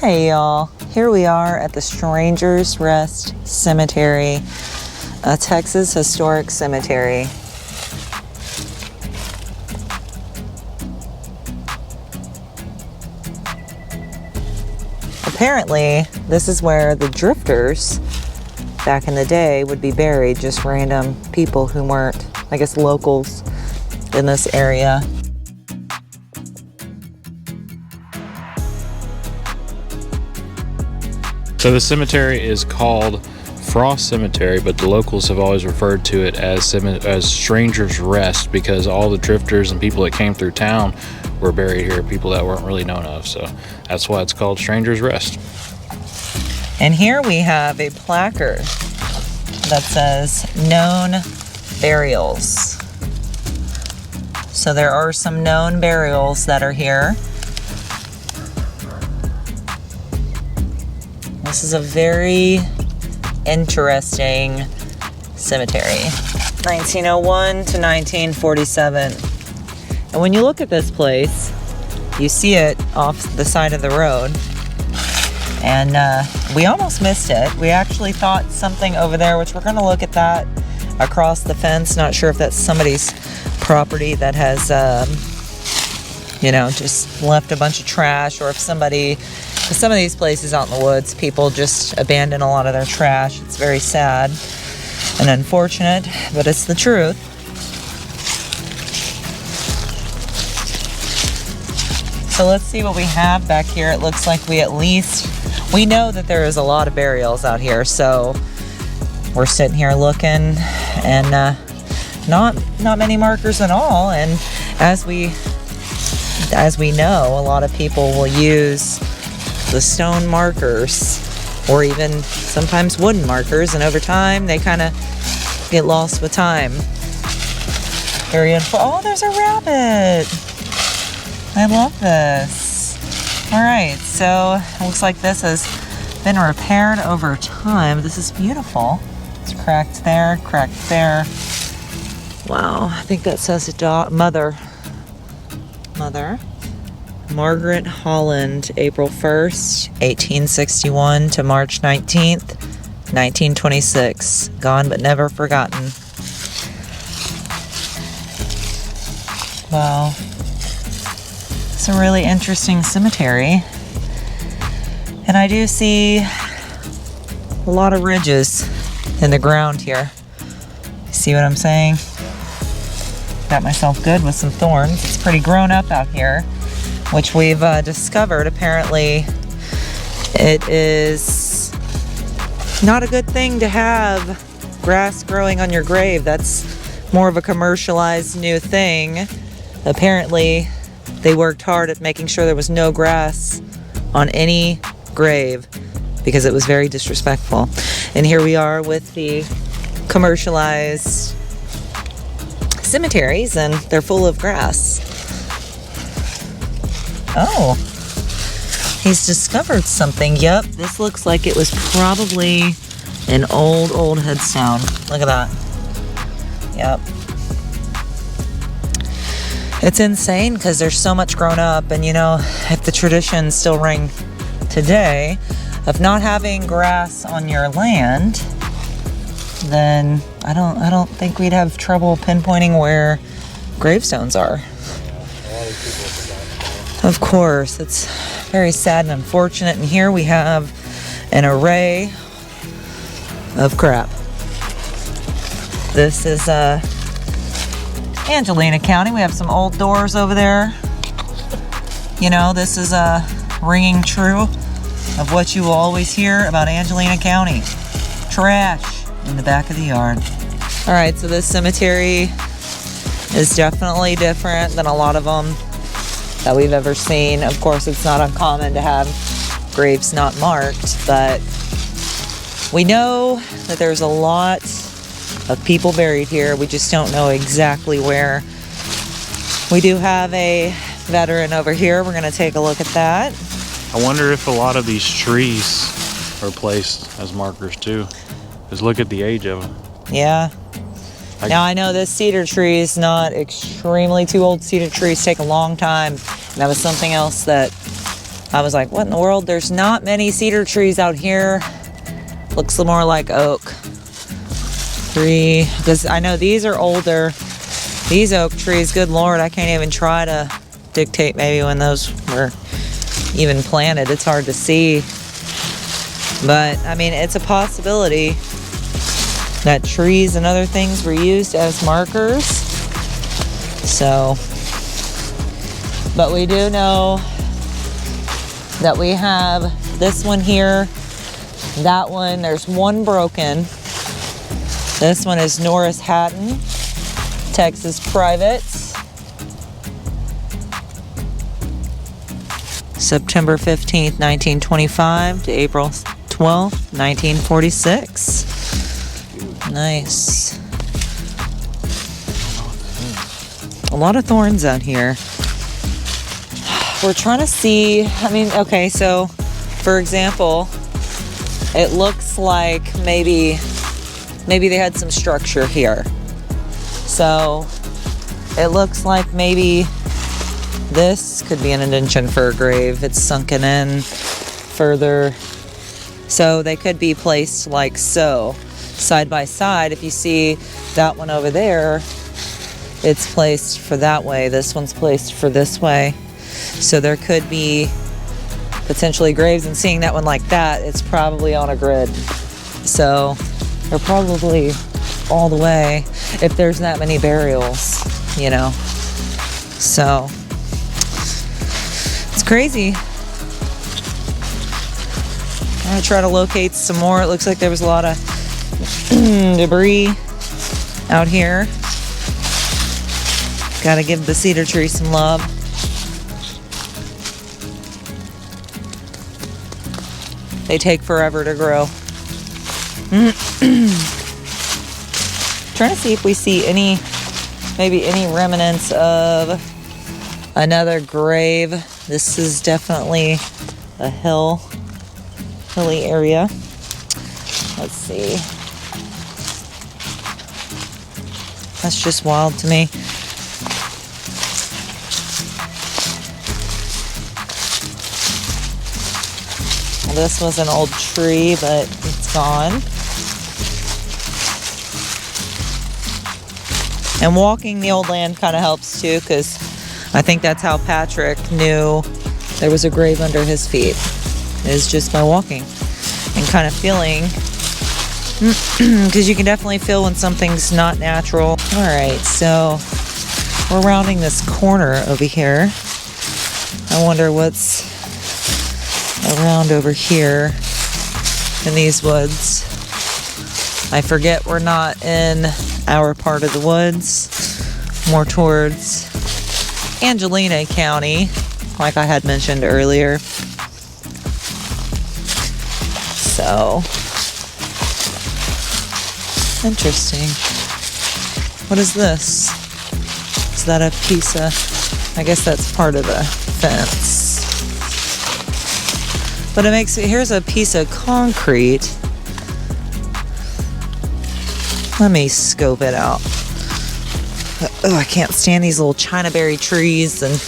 Hey y'all, here we are at the Strangers Rest Cemetery, a Texas historic cemetery. Apparently, this is where the drifters back in the day would be buried, just random people who weren't, I guess, locals in this area. So the cemetery is called Frost Cemetery, but the locals have always referred to it as Strangers Rest because all the drifters and people that came through town were buried here, people that weren't really known of. So that's why it's called Strangers Rest. And here we have a placard that says known burials. So there are some known burials that are here. This is a very interesting cemetery. 1901 to 1947. And when you look at this place, you see it off the side of the road. And we almost missed it. We actually thought something over there, which we're gonna look at that across the fence. Not sure if that's somebody's property that has, just left a bunch of trash, or if some of these places out in the woods, people just abandon a lot of their trash. It's very sad and unfortunate, but it's the truth. So let's see what we have back here. It looks like we know that there is a lot of burials out here, so we're sitting here looking, and not many markers at all. And as we know, a lot of people will use the stone markers, or even sometimes wooden markers, and over time they kind of get lost with time. Oh, there's a rabbit. I love this. All right, so it looks like this has been repaired over time. This is beautiful. It's cracked there, cracked there. Wow, I think that says mother. R.D.Holland, April 1st, 1861 to March 19th, 1926. Gone but never forgotten. Wow. It's a really interesting cemetery. And I do see a lot of ridges in the ground here. See what I'm saying? Got myself good with some thorns. It's pretty grown up out here, which we've discovered. Apparently it is not a good thing to have grass growing on your grave. That's more of a commercialized new thing. Apparently they worked hard at making sure there was no grass on any grave because it was very disrespectful. And here we are with the commercialized cemeteries, and they're full of grass. Oh, he's discovered something. Yep, this looks like it was probably an old headstone. Look at that. Yep. It's insane because there's so much grown up, and if the traditions still ring today of not having grass on your land, then I don't think we'd have trouble pinpointing where gravestones are. Of course, it's very sad and unfortunate. And here we have an array of crap. This is Angelina County. We have some old doors over there. This is ringing true of what you will always hear about Angelina County. Trash in the back of the yard. All right, so this cemetery is definitely different than a lot of them that we've ever seen. Of course, it's not uncommon to have graves not marked, but we know that there's a lot of people buried here. We just don't know exactly where. We do have a veteran over here. We're going to take a look at that. I wonder if a lot of these trees are placed as markers too. Just look at the age of them. Yeah. Now I know this cedar tree is not extremely too old. Cedar trees take a long time. And that was something else that I was like, what in the world? There's not many cedar trees out here. Looks more like oak. 3, because I know these are older. These oak trees, good Lord, I can't even try to dictate maybe when those were even planted. It's hard to see. But, I mean, it's a possibility that trees and other things were used as markers. So, but we do know that we have this one here, that one, there's one broken. This one is Norris Patton, Texas private. September 15th, 1925 to April 12th, 1946. Nice. A lot of thorns out here. We're trying to see, I mean, okay, so for example, it looks like maybe they had some structure here. So it looks like maybe this could be an indention for a grave. It's sunken in further. So they could be placed like so, side by side. If you see that one over there, it's placed for that way. This one's placed for this way. So there could be potentially graves, and seeing that one like that, it's probably on a grid. So they're probably all the way, if there's that many burials, you know. So it's crazy. I'm gonna try to locate some more. It looks like there was a lot of debris out here. Gotta give the cedar tree some love. They take forever to grow. Trying to see if we see maybe any remnants of another grave. This is definitely a hilly area. Let's see. That's just wild to me. Well, this was an old tree, but it's gone. And walking the old land kind of helps too, because I think that's how Patrick knew there was a grave under his feet, is just by walking and kind of feeling, because you can definitely feel when something's not natural. All right, so we're rounding this corner over here. I wonder what's around over here in these woods. I forget we're not in our part of the woods, more towards Angelina County, like I had mentioned earlier. So, interesting. What is this? Is that a piece of, I guess that's part of the fence. But it makes, here's a piece of concrete. Let me scope it out. Oh, I can't stand these little Chinaberry trees and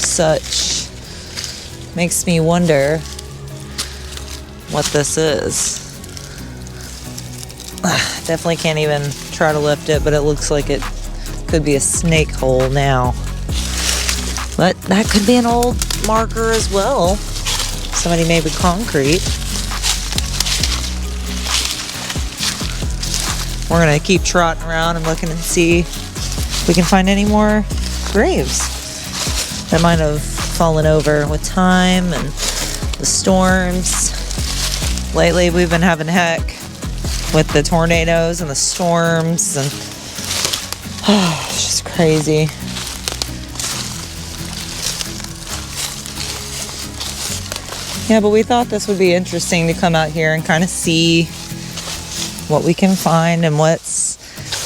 such. Makes me wonder what this is. Definitely can't even try to lift it, but it looks like it could be a snake hole now. But that could be an old marker as well. Somebody made with concrete. We're gonna keep trotting around and looking and see if we can find any more graves that might have fallen over with time and the storms. Lately we've been having heck with the tornadoes and the storms, and it's just crazy. Yeah, but we thought this would be interesting to come out here and kind of see what we can find and what's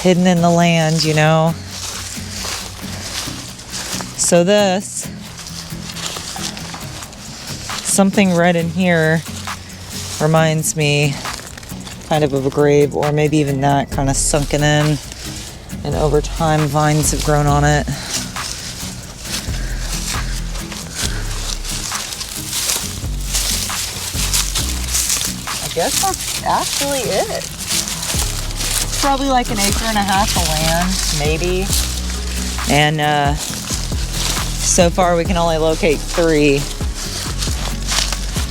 hidden in the land, you know. So this, something red in here reminds me kind of a grave, or maybe even that kind of sunken in, and over time vines have grown on it. guess that's actually it. It's probably like an acre and a half of land, maybe. And so far we can only locate 3.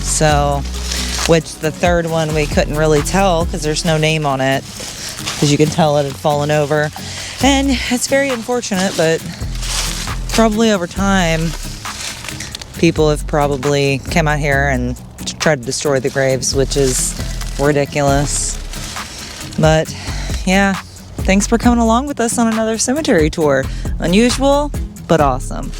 So, which the third one we couldn't really tell because there's no name on it. As you can tell, it had fallen over. And it's very unfortunate, but probably over time, people have probably come out here and tried to destroy the graves, which is ridiculous. But yeah, thanks for coming along with us on another cemetery tour. Unusual, but awesome.